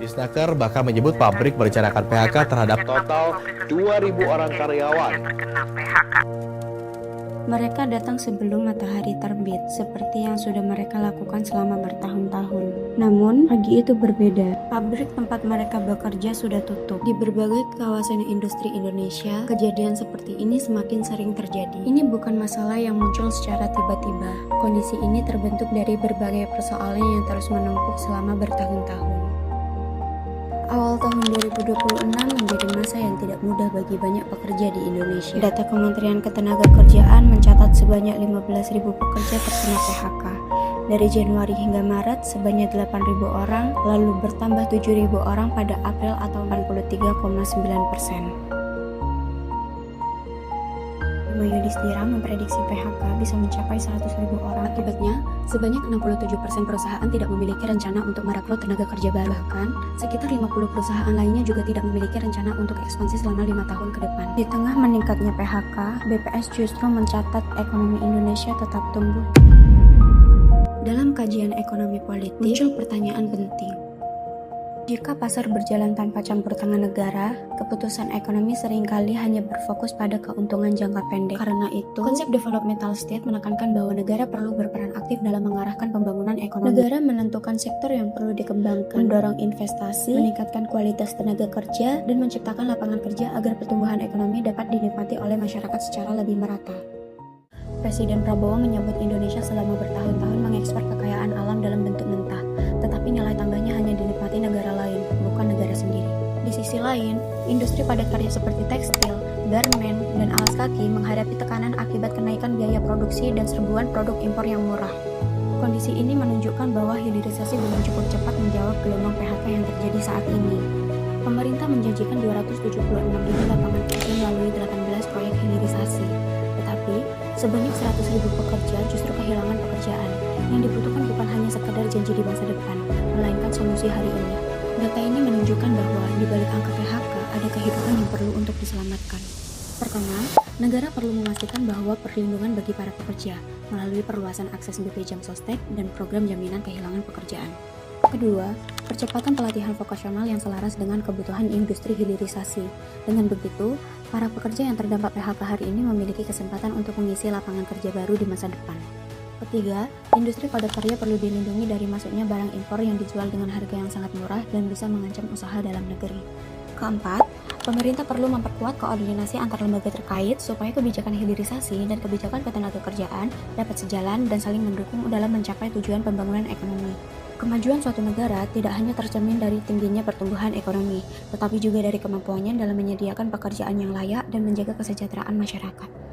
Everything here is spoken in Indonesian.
Disnaker bahkan menyebut pabrik merencanakan PHK terhadap total 2.000 orang karyawan. Mereka datang sebelum matahari terbit, seperti yang sudah mereka lakukan selama bertahun-tahun. Namun, pagi itu berbeda. Pabrik tempat mereka bekerja sudah tutup. Di berbagai kawasan industri Indonesia, kejadian seperti ini semakin sering terjadi. Ini bukan masalah yang muncul secara tiba-tiba. Kondisi ini terbentuk dari berbagai persoalan yang terus menumpuk selama bertahun-tahun. Awal tahun 2026 menjadi masa yang tidak mudah bagi banyak pekerja di Indonesia. Data Kementerian Ketenagakerjaan mencatat sebanyak 15.000 pekerja terkena PHK. Dari Januari hingga Maret sebanyak 8.000 orang, lalu bertambah 7.000 orang pada April atau 43,9%. Yudhistira memprediksi PHK bisa mencapai 100.000 orang. Akibatnya, sebanyak 67% perusahaan tidak memiliki rencana untuk merekrut tenaga kerja baru. Bahkan, sekitar 50 perusahaan lainnya juga tidak memiliki rencana untuk ekspansi selama 5 tahun ke depan. Di tengah meningkatnya PHK, BPS justru mencatat ekonomi Indonesia tetap tumbuh. Dalam kajian ekonomi politik, muncul pertanyaan penting. Jika pasar berjalan tanpa campur tangan negara, keputusan ekonomi seringkali hanya berfokus pada keuntungan jangka pendek. Karena itu, konsep developmental state menekankan bahwa negara perlu berperan aktif dalam mengarahkan pembangunan ekonomi. Negara menentukan sektor yang perlu dikembangkan, mendorong investasi, meningkatkan kualitas tenaga kerja, dan menciptakan lapangan kerja agar pertumbuhan ekonomi dapat dinikmati oleh masyarakat secara lebih merata. Presiden Prabowo menyebut Indonesia selama bertahun-tahun mengekspor kekayaan alam dalam bentuk mentah, tetapi nilai tambahnya hanya dinikmati negara lain, bukan negara sendiri. Di sisi lain, industri padat karya seperti tekstil, garmen, dan alas kaki menghadapi tekanan akibat kenaikan biaya produksi dan serbuan produk impor yang murah. Kondisi ini menunjukkan bahwa hilirisasi belum cukup cepat menjawab gelombang PHK yang terjadi saat ini. Pemerintah menjanjikan 276.000 lapangan kerja melalui 18 proyek hilirisasi. Tetapi, sebanyak 100.000 pekerja justru kehilangan pekerjaan. Yang dibutuhkan bukan hanya sekedar janji di masa depan, melainkan solusi hari ini. Data ini menunjukkan bahwa di balik angka PHK ada kehidupan yang perlu untuk diselamatkan. Pertama, negara perlu memastikan bahwa perlindungan bagi para pekerja melalui perluasan akses BP Jam Sostek dan program jaminan kehilangan pekerjaan. Kedua, percepatan pelatihan vokasional yang selaras dengan kebutuhan industri hilirisasi. Dengan begitu, para pekerja yang terdampak PHK hari ini memiliki kesempatan untuk mengisi lapangan kerja baru di masa depan. Ketiga, industri padat karya perlu dilindungi dari masuknya barang impor yang dijual dengan harga yang sangat murah dan bisa mengancam usaha dalam negeri. Keempat, pemerintah perlu memperkuat koordinasi antar lembaga terkait supaya kebijakan hilirisasi dan kebijakan ketenagakerjaan dapat sejalan dan saling mendukung dalam mencapai tujuan pembangunan ekonomi. Kemajuan suatu negara tidak hanya tercermin dari tingginya pertumbuhan ekonomi, tetapi juga dari kemampuannya dalam menyediakan pekerjaan yang layak dan menjaga kesejahteraan masyarakat.